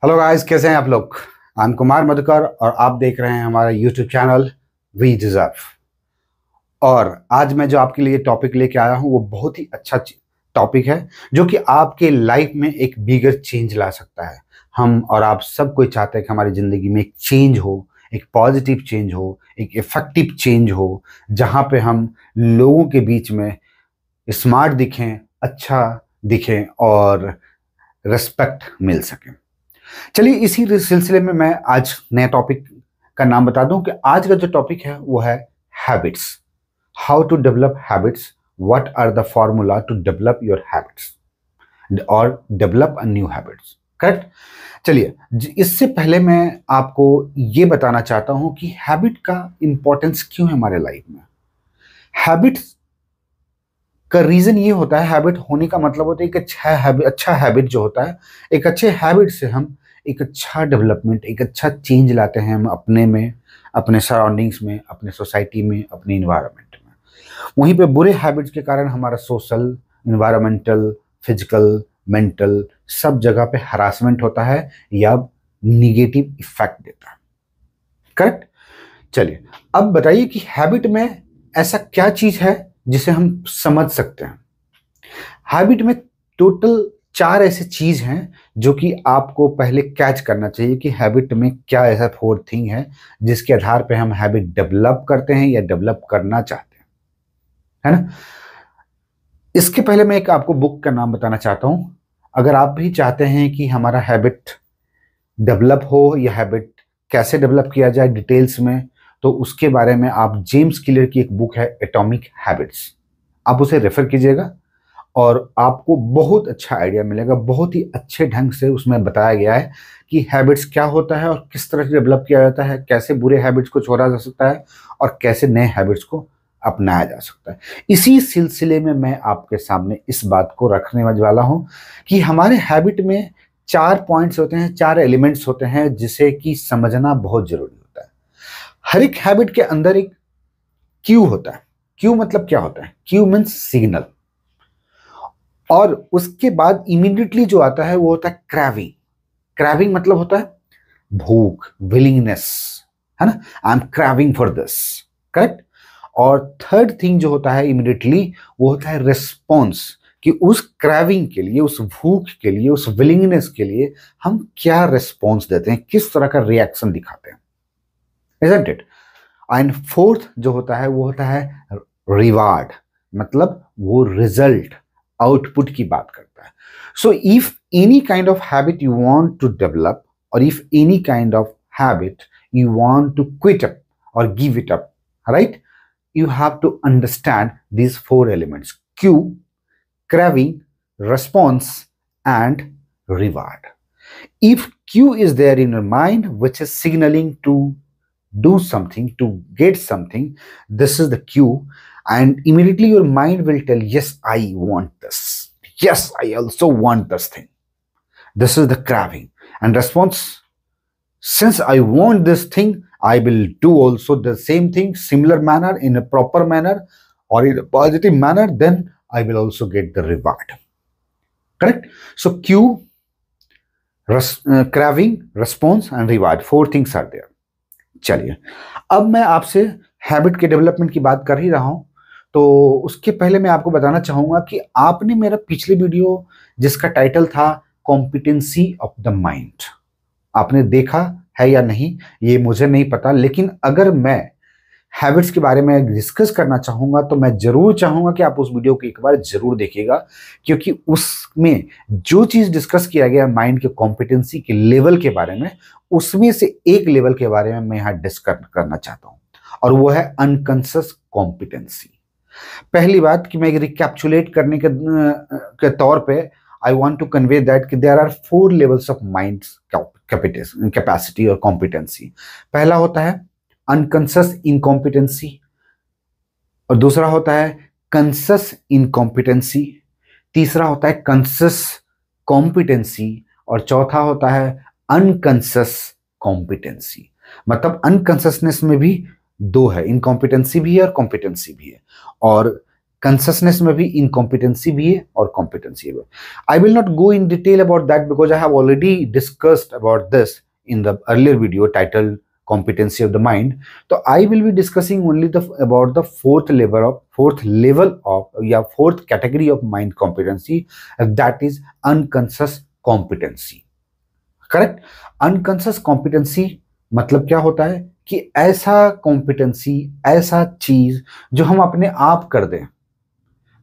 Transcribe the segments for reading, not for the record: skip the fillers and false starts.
Hello guys, कैसे हैं आप लोग। आई एम कुमार मधुकर और आप देख रहे हैं हमारा यूट्यूब चैनल वी डिजर्व। और आज मैं जो आपके लिए टॉपिक लेके आया हूं वो बहुत ही अच्छा टॉपिक है जो कि आपके लाइफ में एक बिगर चेंज ला सकता है। हम और आप सब कोई चाहते हैं कि हमारी ज़िंदगी में एक चेंज हो, एक पॉजिटिव चेंज हो, एक इफेक्टिव चेंज हो, जहाँ पे हम लोगों के बीच में स्मार्ट दिखें, अच्छा दिखें और रिस्पेक्ट मिल सके। चलिए इसी सिलसिले में मैं आज नए टॉपिक का नाम बता दूं कि आज का जो टॉपिक है वो है habits. How to develop habits, what are the formula to develop your habits और develop a new habits. Correct. चलिए इससे पहले मैं आपको ये बताना चाहता हूं कि हैबिट का इंपॉर्टेंस क्यों है हमारे लाइफ में। हैबिट्स का रीजन ये होता है, हैबिट होने का मतलब होता है कि अच्छा हैबिट जो होता है, एक अच्छे हैबिट से हम एक अच्छा डेवलपमेंट, एक अच्छा चेंज लाते हैं हम अपने में, अपने सराउंडिंग्स में, अपने सोसाइटी में, अपने इन्वायरमेंट में। वहीं पे बुरे हैबिट्स के कारण हमारा सोशल, इन्वायरमेंटल, फिजिकल, मेंटल सब जगह पे हरासमेंट होता है या निगेटिव इफेक्ट देता है। करेक्ट। चलिए अब बताइए कि हैबिट में ऐसा क्या चीज है जिसे हम समझ सकते हैं। हैबिट में टोटल 4 ऐसे चीज हैं जो कि आपको पहले कैच करना चाहिए कि हैबिट में क्या ऐसा 4 थिंग है जिसके आधार पे हम हैबिट डेवलप करते हैं या डेवलप करना चाहते हैं, है ना। इसके पहले मैं एक आपको बुक का नाम बताना चाहता हूं। अगर आप भी चाहते हैं कि हमारा हैबिट डेवलप हो या हैबिट कैसे डेवलप किया जाए डिटेल्स में, तो उसके बारे में आप जेम्स क्लियर की एक बुक है एटॉमिक हैबिट्स, आप उसे रेफर कीजिएगा और आपको बहुत अच्छा आइडिया मिलेगा। बहुत ही अच्छे ढंग से उसमें बताया गया है कि हैबिट्स क्या होता है और किस तरह से डेवलप किया जाता है, कैसे बुरे हैबिट्स को छोड़ा जा सकता है और कैसे नए हैबिट्स को अपनाया जा सकता है। इसी सिलसिले में मैं आपके सामने इस बात को रखने वाला हूं कि हमारे हैबिट में 4 पॉइंट्स होते हैं, 4 एलिमेंट्स होते हैं जिसे कि समझना बहुत जरूरी होता है। हर एक हैबिट के अंदर एक क्यू होता है। क्यू मतलब क्या होता है? Q means signal. और उसके बाद इमीडिएटली जो आता है वो होता है क्रेविंग। क्रेविंग मतलब होता है भूख, विलिंगनेस, है ना। I am craving for this. Correct. और थर्ड थिंग जो होता है इमीडिएटली वो होता है रिस्पॉन्स, कि उस क्रेविंग के लिए, उस भूख के लिए, उस विलिंगनेस के लिए हम क्या रिस्पॉन्स देते हैं, किस तरह का रिएक्शन दिखाते हैं। Isn't it. एंड फोर्थ जो होता है वो होता है रिवार्ड, मतलब वो रिजल्ट, आउटपुट की बात करता है। So if any kind of habit you want to develop और if any kind of habit you want to quit up और give it up, right, you have to understand these 4 elements: cue, craving, response and reward. If cue is there in your mind which is signaling to do something, to get something, this is the cue, and immediately your mind will tell, yes, I want this, yes, I also want this thing. This is the craving. And response, since I want this thing, I will do also the same thing, similar manner, in a proper manner or in a positive manner, then I will also get the reward. Correct. So cue, craving, response and reward, 4 things are there. चलिए अब मैं आपसे habit के development की बात कर ही रहा हूं, तो उसके पहले मैं आपको बताना चाहूंगा कि आपने मेरा पिछले वीडियो जिसका टाइटल था कॉम्पिटेंसी ऑफ द माइंड, आपने देखा है या नहीं ये मुझे नहीं पता, लेकिन अगर मैं हैबिट्स के बारे में डिस्कस करना चाहूंगा तो मैं जरूर चाहूंगा कि आप उस वीडियो को एक बार जरूर देखिएगा, क्योंकि उसमें जो चीज डिस्कस किया गया माइंड के कॉम्पिटेंसी के लेवल के बारे में, उसमें से एक लेवल के बारे में मैं यहाँ डिस्कस करना चाहता हूँ और वो है अनकॉन्शियस कॉम्पिटेंसी। पहली बात कि मैं रिकैप्चुलेट करने के तौर पे I want to convey that कि there are 4 levels of mind capacity और competency। पहला होता है unconscious incompetency और दूसरा होता है conscious incompetency, तीसरा होता है conscious competency और चौथा होता है unconscious competency। मतलब unconsciousness में भी 2 है, incompetency भी है और competency भी है। और कंसिस्टनेस में भी इनकॉम्पिटेंसी भी है और कॉम्पिटेंसी भी है. I will not go in detail about that because I have already discussed about this in the earlier video titled competency of the mind. So I will be discussing only about the fourth level of fourth category of mind competency, that is unconscious competency. Correct? Unconscious competency मतलब क्या होता है कि ऐसा competency, ऐसा चीज जो हम अपने आप कर दें,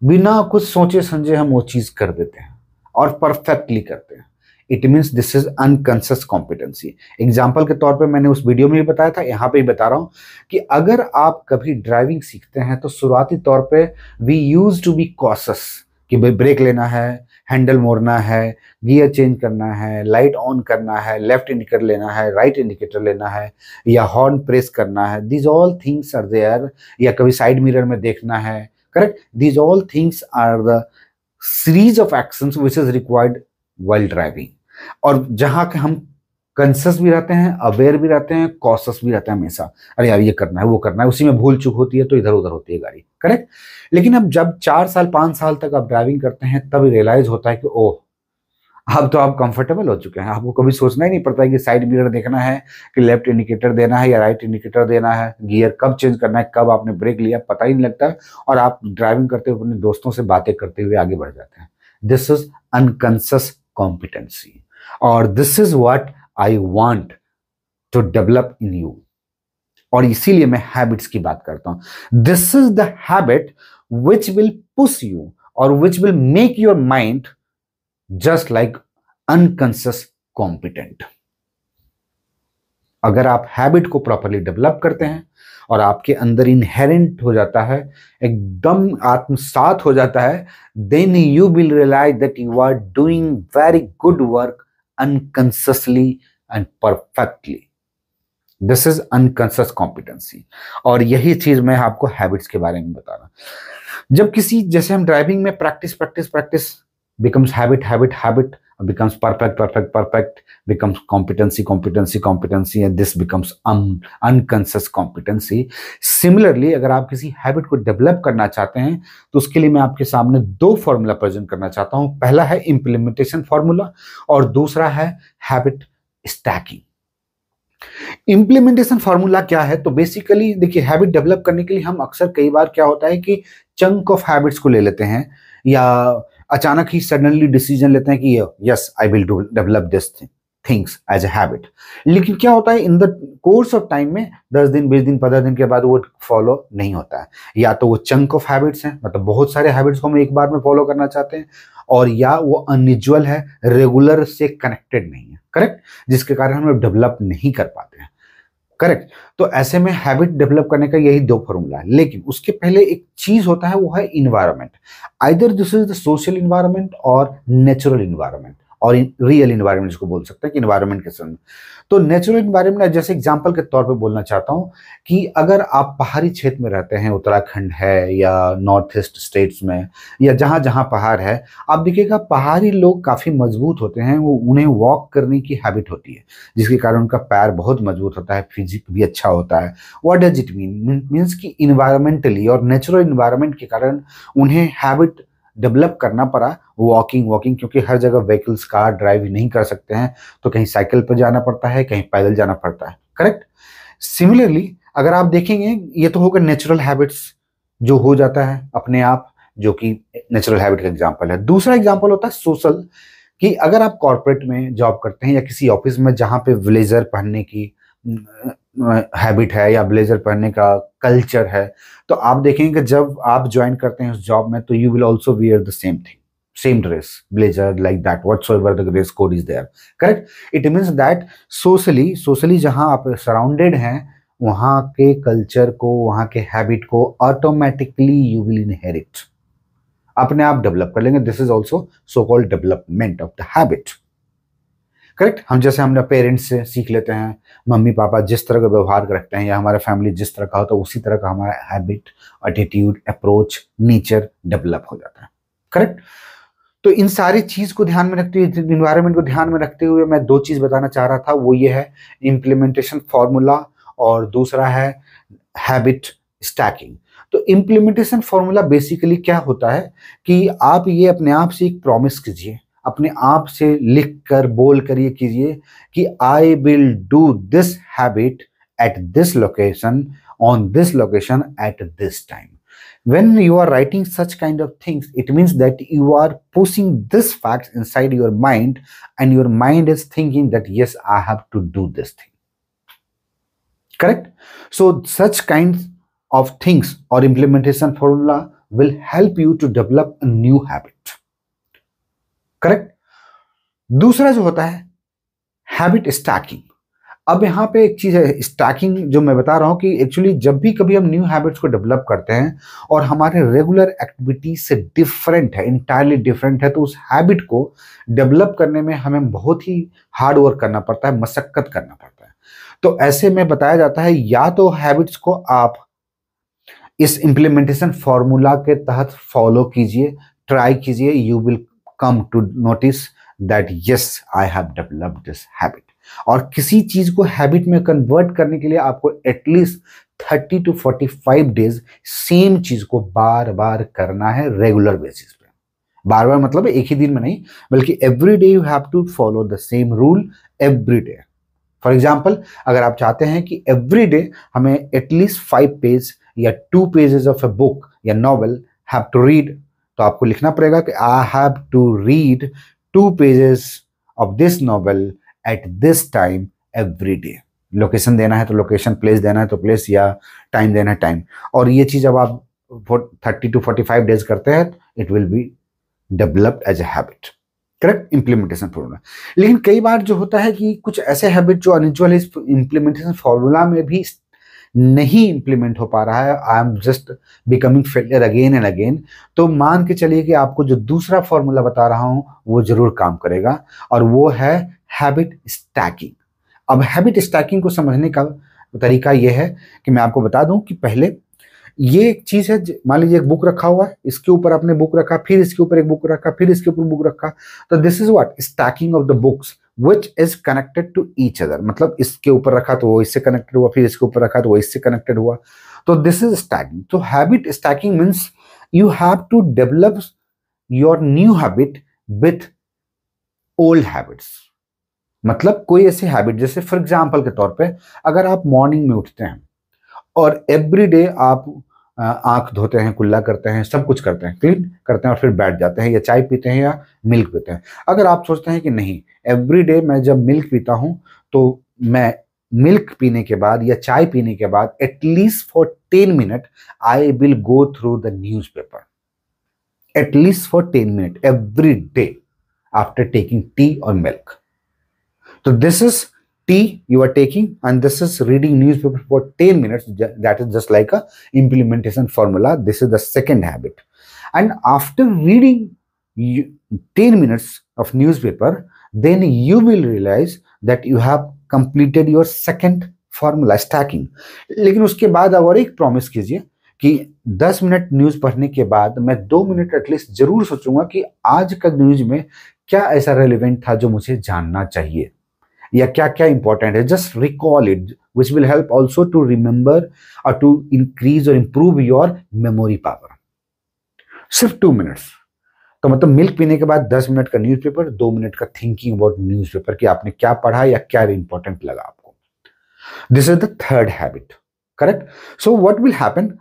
बिना कुछ सोचे समझे हम वो चीज कर देते हैं और परफेक्टली करते हैं. It means this is unconscious competency. Example के तौर पे मैंने उस वीडियो में भी बताया था, यहाँ पे भी बता रहा हूँ कि अगर आप कभी ड्राइविंग सीखते हैं तो शुरुआती तौर पे we use to be cautious कि भाई ब्रेक लेना है, हैंडल मोड़ना है, गियर चेंज करना है, लाइट ऑन करना है, लेफ्ट इंडिकेटर लेना है, राइट इंडिकेटर लेना है, या हॉर्न प्रेस करना है. These all things are there. या कभी साइड मिरर में देखना है. Correct? These all things are the series of actions which is required while driving. और जहां के हम कंसियस भी रहते हैं, अवेयर भी रहते हैं, कॉशियस भी रहते हैं हमेशा. अरे यार ये करना है, वो करना है, उसी में भूल चूक होती है तो इधर उधर होती है गाड़ी. करेक्ट? लेकिन अब जब 4 साल 5 साल तक आप ड्राइविंग करते हैं तब रियलाइज होता है कि ओह अब तो आप कंफर्टेबल हो चुके हैं. आपको कभी सोचना ही नहीं पड़ता है कि साइड मिरर देखना है, कि लेफ्ट इंडिकेटर देना है या राइट इंडिकेटर देना है, गियर कब चेंज करना है, कब आपने ब्रेक लिया, पता ही नहीं लगता. और आप ड्राइविंग करते हुए अपने दोस्तों से बातें करते हुए आगे बढ़ जाते हैं. This is unconscious competency. और this is what I want to develop in you. और इसीलिए मैं हैबिट्स की बात करता हूं. This is the habit which will push you और which will make your mind just like unconscious competent. अगर आप हैबिट को प्रॉपरली डेवलप करते हैं और आपके अंदर इनहेरेंट हो जाता है, एकदम आत्मसात हो जाता है, then you will realize that you are doing very good work unconsciously and perfectly. This is unconscious competency. और यही चीज मैं आपको हैबिट्स के बारे में बता रहा हूं. जब किसी, जैसे हम ड्राइविंग में practice becomes habit becomes perfect becomes competency and this becomes unconscious competency. Similarly, अगर आप किसी हैबिट को डेवलप करना चाहते हैं तो उसके लिए मैं आपके सामने 2 फॉर्मूला प्रेजेंट करना चाहता हूं. पहला है इंप्लीमेंटेशन फॉर्मूला और दूसरा है हैबिट स्टैकिंग. इंप्लीमेंटेशन फॉर्मूला क्या है? तो बेसिकली देखिए, हैबिट डेवलप करने के लिए हम अक्सर कई बार क्या होता है कि चंक ऑफ हैबिट्स को ले लेते हैं, या अचानक ही सडनली डिसीजन लेते हैं कि yes I will develop this things as a habit. लेकिन क्या होता है, in the course of time में 10 दिन 20 दिन 15 दिन के बाद वो फॉलो नहीं होता है. या तो वो चंक ऑफ हैबिट्स हैं, मतलब बहुत सारे हैबिट्स को हम एक बार में फॉलो करना चाहते हैं, और या वो अनयूजुअल है, रेगुलर से कनेक्टेड नहीं है. करेक्ट? जिसके कारण हम लोग डेवलप नहीं कर पाते हैं. करेक्ट? तो ऐसे में हैबिट डेवलप करने का यही 2 फॉर्मूला है. लेकिन उसके पहले एक चीज होता है, वो है environment. Either this is the social environment और नेचुरल इन्वायरमेंट, और रियल इन्वायरमेंट जिसको बोल सकते हैं कि इन्वायरमेंट के संग. तो नेचुरल इन्वायरमेंट जैसे एग्जांपल के तौर पे बोलना चाहता हूं कि अगर आप पहाड़ी क्षेत्र में रहते हैं, उत्तराखंड है या नॉर्थ ईस्ट स्टेट्स में, या जहां जहां पहाड़ है, आप देखिएगा पहाड़ी लोग काफी मजबूत होते हैं. वो उन्हें वॉक करने की हैबिट होती है, जिसके कारण उनका पैर बहुत मजबूत होता है, फिजिक भी अच्छा होता है. What does it mean? Means कि इन्वायरमेंटली और नेचुरल इन्वायरमेंट के कारण उन्हें हैबिट डेवलप करना पड़ा वॉकिंग, क्योंकि हर जगह व्हीकल्स, कार ड्राइव नहीं कर सकते हैं, तो कहीं साइकिल पर जाना पड़ता है, कहीं पैदल जाना पड़ता है. करेक्ट? सिमिलरली अगर आप देखेंगे, ये तो होगा नेचुरल हैबिट्स जो हो जाता है अपने आप, जो कि नेचुरल हैबिट का एग्जांपल है. दूसरा एग्जांपल होता है सोशल, कि अगर आप कॉर्पोरेट में जॉब करते हैं या किसी ऑफिस में जहां पे ब्लेजर पहनने की हैबिट है या ब्लेजर पहनने का कल्चर है, तो आप देखेंगे कि जब आप ज्वाइन करते हैं उस जॉब में, तो you will also wear the same thing, same dress, blazer, like that, whatsoever the dress code is there. Correct? It means that socially जहां आप सराउंडेड हैं, वहां के कल्चर को, वहां के हैबिट को ऑटोमेटिकली यू विल इनहेरिट, अपने आप डेवलप कर लेंगे. This is also so called development of the habit. Correct? हम जैसे हम पेरेंट्स से सीख लेते हैं, मम्मी पापा जिस तरह का व्यवहार रखते हैं, या हमारे फैमिली जिस तरह का हो, तो उसी तरह का हमारा habit, attitude, approach, nature develop हो जाता है. करेक्ट? तो इन सारी चीज को ध्यान में रखते हुए, इन्वायरमेंट को ध्यान में रखते हुए मैं 2 चीज बताना चाह रहा था. वो ये है इम्प्लीमेंटेशन फॉर्मूला, और दूसरा है हैबिट स्टैकिंग. तो इम्प्लीमेंटेशन फॉर्मूला बेसिकली क्या होता है कि आप ये अपने आप से एक प्रॉमिस कीजिए, अपने आप से लिख कर बोल कर ये कीजिए कि I will do this habit at this location, on this location, eight this time. When you are writing such kind of things, it means that you are pushing this fact inside your mind, and your mind is thinking that yes, I have to do this thing. Correct? So such kinds of things or implementation formula will help you to develop a new habit. Correct? दूसरा जो होता है habit stacking. अब यहाँ पे एक चीज है स्टैकिंग जो मैं बता रहा हूँ कि एक्चुअली जब भी कभी हम न्यू हैबिट्स को डेवलप करते हैं और हमारे रेगुलर एक्टिविटी से डिफरेंट है, इंटायरली डिफरेंट है, तो उस हैबिट को डेवलप करने में हमें बहुत ही हार्ड वर्क करना पड़ता है, मशक्कत करना पड़ता है. तो ऐसे में बताया जाता है या तो हैबिट्स को आप इस इम्प्लीमेंटेशन फॉर्मूला के तहत फॉलो कीजिए, ट्राई कीजिए, you will come to notice that yes I have developed this habit. और किसी चीज को हैबिट में कन्वर्ट करने के लिए आपको एटलीस्ट 30 to 45 डेज सेम चीज को बार बार करना है रेगुलर बेसिस पे. बार बार मतलब एक ही दिन में नहीं, बल्कि every day you have to follow the same rule every day. For example, अगर आप चाहते हैं कि एवरी डे हमें एटलीस्ट 5 पेज या 2 पेजेस ऑफ ए बुक या नॉवल हैव टू रीड, तो आपको लिखना पड़ेगा कि I have to read 2 pages of this novel at this time every day. Location देना है तो लोकेशन, प्लेस देना है तो प्लेस, या टाइम देना है टाइम. और ये चीज जब आप 30 to 45 डेज करते हैं it will be developed as a habit. Correct? Implementation formula. लेकिन कई बार जो होता है कि कुछ ऐसे हैबिट जो अनयूजुअल इस इम्प्लीमेंटेशन फॉर्मूला में भी नहीं इंप्लीमेंट हो पा रहा है, I am just becoming failure again and again, तो मान के चलिए कि आपको जो दूसरा फॉर्मूला बता रहा हूं वो जरूर काम करेगा, और वो है हैबिट स्टैकिंग. अब हैबिट स्टैकिंग को समझने का तरीका यह है कि मैं आपको बता दूं कि पहले ये एक चीज है, मान लीजिए एक बुक रखा हुआ है, इसके ऊपर आपने बुक रखा, फिर इसके ऊपर एक बुक रखा, फिर इसके ऊपर बुक रखा, तो this is what stacking of the books which is connected to each other. मतलब इसके ऊपर रखा तो वो इससे कनेक्टेड हुआ, फिर इसके ऊपर रखा तो वो इससे कनेक्टेड हुआ, तो दिस इज स्टैकिंग. तो habit stacking means you have to develop your new habit with old habits. मतलब कोई ऐसी हैबिट, जैसे फॉर एग्जाम्पल के तौर पे अगर आप मॉर्निंग में उठते हैं और एवरी डे आप आंख धोते हैं, कुल्ला करते हैं, सब कुछ करते हैं, क्लीन करते हैं, और फिर बैठ जाते हैं, या चाय पीते हैं या मिल्क पीते हैं. अगर आप सोचते हैं कि नहीं, एवरी डे मैं जब मिल्क पीता हूं तो मैं मिल्क पीने के बाद या चाय पीने के बाद at least for 10 minute I will go through the news paper, at least for 10 minute every day after taking tea और मिल्क. तो this is tea you are taking, and this is reading newspaper for 10 minutes. That is just like a implementation formula. This is the second habit. And after reading 10 minutes of newspaper, then you will realize that you have completed your second formula, stacking. लेकिन उसके बाद आप और एक promise कीजिए कि 10 minute news पढ़ने के बाद मैं 2 मिनट एटलीस्ट जरूर सोचूंगा कि आज का न्यूज में क्या ऐसा रेलिवेंट था जो मुझे जानना चाहिए, या क्या क्या इंपॉर्टेंट है. Just recall it, which will help also to remember और टू इंक्रीज और इंप्रूव योर मेमोरी पावर. सिर्फ 2 मिनट्स. तो मतलब मिल्क पीने के बाद 10 मिनट का न्यूज़पेपर, 2 मिनट का थिंकिंग अबाउट न्यूज़पेपर कि आपने क्या पढ़ा या क्या इंपॉर्टेंट लगा आपको. This is the third habit. Correct? So what will happen,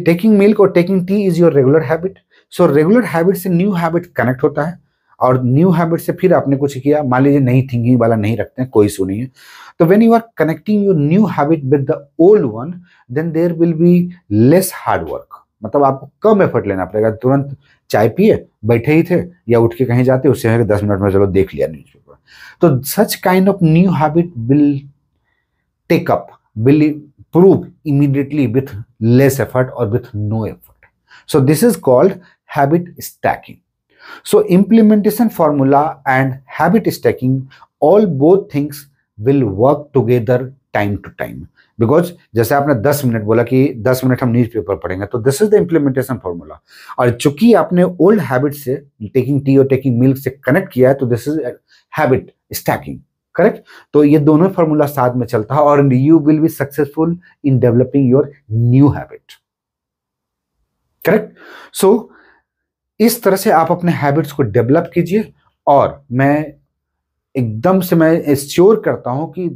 taking milk और taking tea is your regular habit. So regular habit से न्यू हैबिट कनेक्ट होता है, और न्यू हैबिट से फिर आपने कुछ किया, मान लीजिए नई थिंकिंग वाला नहीं रखते हैं, कोई इशू नहीं है. तो when you are connecting your new habit with the old one, then there will be less hard work. मतलब आपको कम एफर्ट लेना पड़ेगा. तुरंत चाय पिए, बैठे ही थे, या उठ के कहीं जाते, उससे 10 मिनट में चलो देख लिया न्यूज़पेपर. तो such kind of new habit will take up, will improve immediately with less effort or with no effort. So this is called habit stacking. So implementation formula and habit stacking, all both things will work together time to time. Because जैसे आपने 10 minute बोला कि 10 minute हम newspaper पढ़ेंगे, तो this is the implementation formula. और चूंकि आपने ओल्ड हैबिट से टेकिंग टी और टेकिंग मिल्क से कनेक्ट किया है, तो this is habit stacking. Correct? तो ये दोनों फॉर्मूला साथ में चलता है, और you will be successful in developing your new habit. Correct. So इस तरह से आप अपने हैबिट्स को डेवलप कीजिए, और मैं एकदम से मैं एश्योर करता हूं कि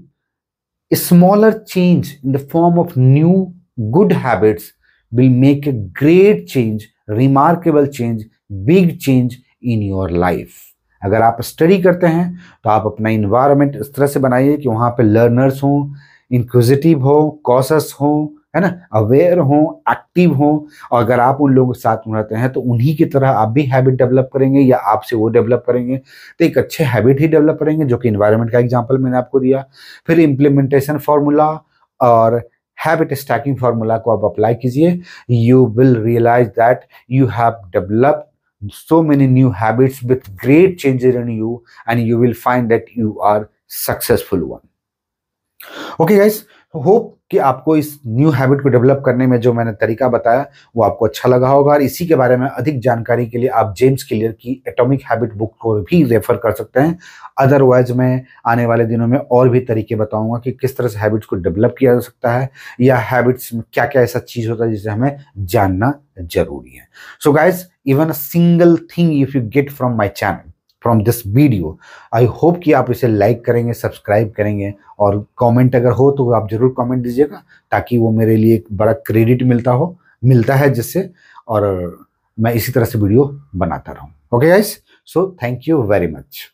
smaller change in the form of new good habits will make a great change, remarkable change, big change in your life. अगर आप स्टडी करते हैं तो आप अपना इन्वायरमेंट इस तरह से बनाइए कि वहां पे लर्नर्स हों, इंक्विजिटिव हो, कॉशस हो, है ना, अवेयर हो, एक्टिव हो। और अगर आप उन लोगों के साथ में रहते हैं तो उन्हीं की तरह आप भी हैबिट डेवलप करेंगे या आपसे वो डेवलप करेंगे, तो एक अच्छे हैबिट ही डेवलप करेंगे, जो कि इन्वायरमेंट का एग्जांपल मैंने आपको दिया। फिर इम्प्लीमेंटेशन फार्मूला और हैबिट स्टैकिंग फार्मूला को आप अप्लाई कीजिए। You will realize that you have developed so many new habits with great changes in you, and you will find that you are successful one. Okay guys, hope कि आपको इस new habit को develop करने में जो मैंने तरीका बताया वो आपको अच्छा लगा होगा। और इसी के बारे में अधिक जानकारी के लिए आप जेम्स क्लियर की एटॉमिक हैबिट बुक को भी रेफर कर सकते हैं। अदरवाइज मैं आने वाले दिनों में और भी तरीके बताऊंगा कि किस तरह से हैबिट्स को डेवलप किया जा सकता है, या हैबिट्स में क्या क्या ऐसा चीज होता है जिसे हमें जानना जरूरी है। So guys, even a single thing if you get from my channel, from this video, I hope कि आप इसे लाइक करेंगे, सब्सक्राइब करेंगे, और कमेंट अगर हो तो आप जरूर कमेंट दीजिएगा, ताकि वो मेरे लिए एक बड़ा क्रेडिट मिलता है जिससे, और मैं इसी तरह से वीडियो बनाता रहूं। Okay guys, so thank you very much.